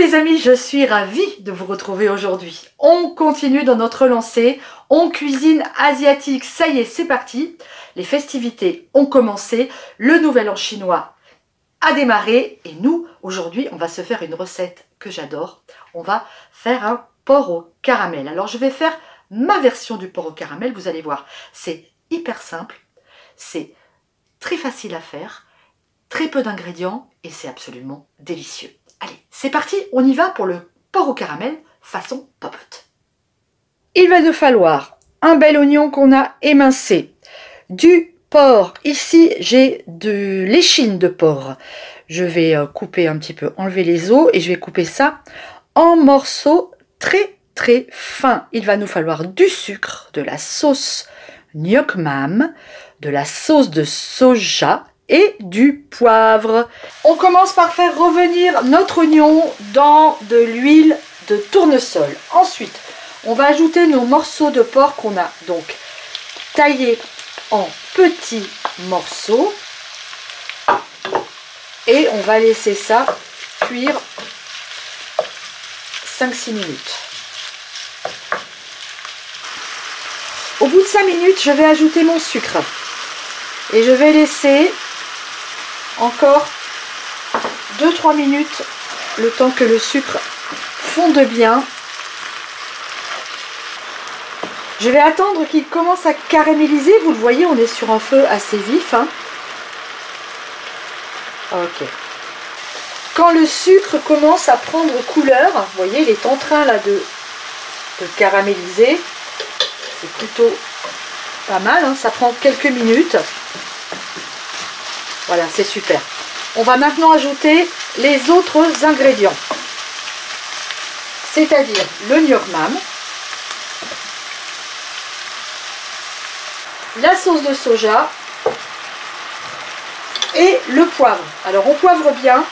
les amis, je suis ravie de vous retrouver aujourd'hui. On continue dans notre lancée, on cuisine asiatique, ça y est, c'est parti. Les festivités ont commencé, le nouvel an chinois a démarré et nous, aujourd'hui, on va se faire une recette que j'adore. On va faire un porc au caramel. Alors je vais faire ma version du porc au caramel, vous allez voir, c'est hyper simple, c'est très facile à faire, très peu d'ingrédients et c'est absolument délicieux. Allez, c'est parti, on y va pour le porc au caramel façon popote. Il va nous falloir un bel oignon qu'on a émincé, du porc. Ici, j'ai de l'échine de porc. Je vais couper un petit peu, enlever les os et je vais couper ça en morceaux très très fins. Il va nous falloir du sucre, de la sauce gnoc mam, de la sauce de soja et du poivre. On commence par faire revenir notre oignon dans de l'huile de tournesol. Ensuite, on va ajouter nos morceaux de porc qu'on a donc taillés en petits morceaux. Et on va laisser ça cuire 5-6 minutes. Au bout de 5 minutes, je vais ajouter mon sucre. Et je vais laisser encore 2-3 minutes le temps que le sucre fonde bien. Je vais attendre qu'il commence à caraméliser. Vous le voyez, on est sur un feu assez vif. Ok. Quand le sucre commence à prendre couleur, vous voyez, il est en train là de caraméliser. C'est plutôt pas mal, ça prend quelques minutes. Voilà, c'est super. On va maintenant ajouter les autres ingrédients. C'est-à-dire le gnoc mam, la sauce de soja et le poivre. Alors on poivre bien.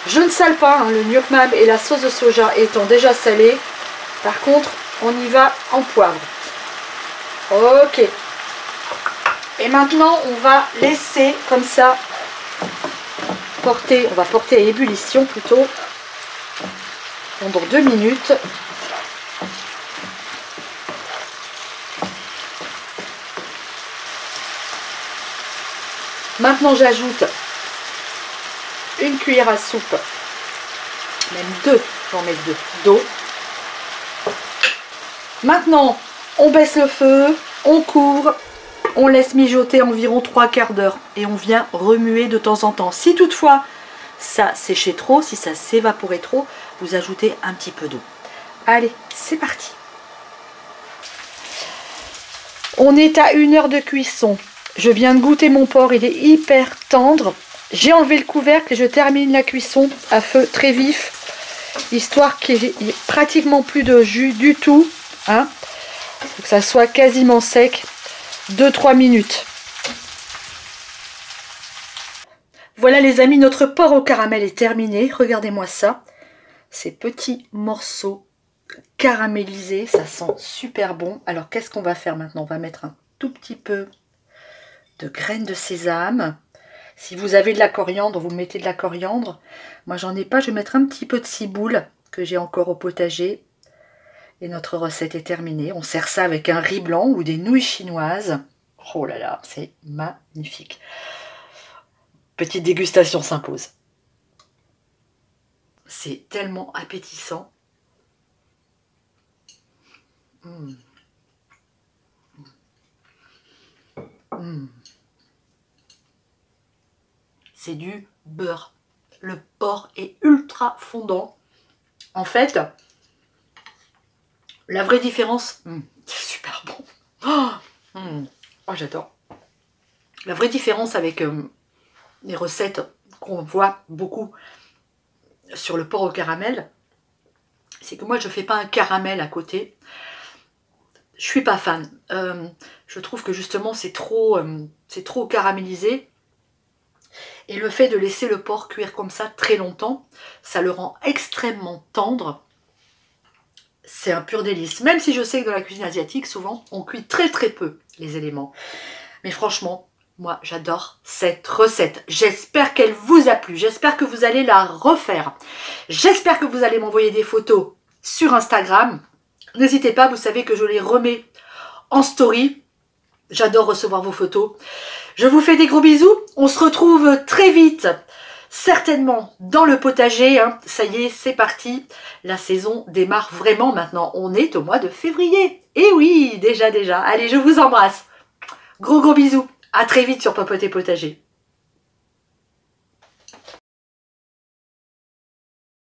Je ne sale pas, le gnoc mam et la sauce de soja étant déjà salés. Par contre, on y va en poivre. Ok. Et maintenant, on va laisser comme ça porter, on va porter à ébullition plutôt pendant 2 minutes. Maintenant, j'ajoute une cuillère à soupe, même 2, j'en mets 2, d'eau. Maintenant, on baisse le feu, on couvre. On laisse mijoter environ 3/4 d'heure et on vient remuer de temps en temps. Si toutefois ça séchait trop, si ça s'évaporait trop, vous ajoutez un petit peu d'eau. Allez, c'est parti. On est à 1 heure de cuisson. Je viens de goûter mon porc, il est hyper tendre. J'ai enlevé le couvercle et je termine la cuisson à feu très vif, histoire qu'il n'y ait pratiquement plus de jus du tout. Faut que ça soit quasiment sec. 2-3 minutes. Voilà les amis, notre porc au caramel est terminé. Regardez-moi ça. Ces petits morceaux caramélisés, ça sent super bon. Alors qu'est-ce qu'on va faire maintenant? On va mettre un tout petit peu de graines de sésame. Si vous avez de la coriandre, vous mettez de la coriandre. Moi j'en ai pas, je vais mettre un petit peu de ciboule que j'ai encore au potager. Et notre recette est terminée. On sert ça avec un riz blanc ou des nouilles chinoises. Oh là là, c'est magnifique. Petite dégustation s'impose. C'est tellement appétissant. C'est du beurre. Le porc est ultra fondant. En fait, la vraie différence, c'est super bon. Oh, j'adore. La vraie différence avec les recettes qu'on voit beaucoup sur le porc au caramel, c'est que moi je fais pas un caramel à côté. Je suis pas fan. Je trouve que justement c'est trop caramélisé. Et le fait de laisser le porc cuire comme ça très longtemps, ça le rend extrêmement tendre. C'est un pur délice. Même si je sais que dans la cuisine asiatique, souvent, on cuit très très peu les éléments. Mais franchement, Moi, j'adore cette recette. J'espère qu'elle vous a plu. J'espère que vous allez la refaire. J'espère que vous allez m'envoyer des photos sur Instagram. N'hésitez pas, vous savez que je les remets en story. J'adore recevoir vos photos. Je vous fais des gros bisous. On se retrouve très vite, certainement dans le potager. Ça y est, c'est parti. La saison démarre vraiment maintenant. On est au mois de février. Et oui, déjà. Allez, je vous embrasse. Gros bisous. À très vite sur Papoter Potager.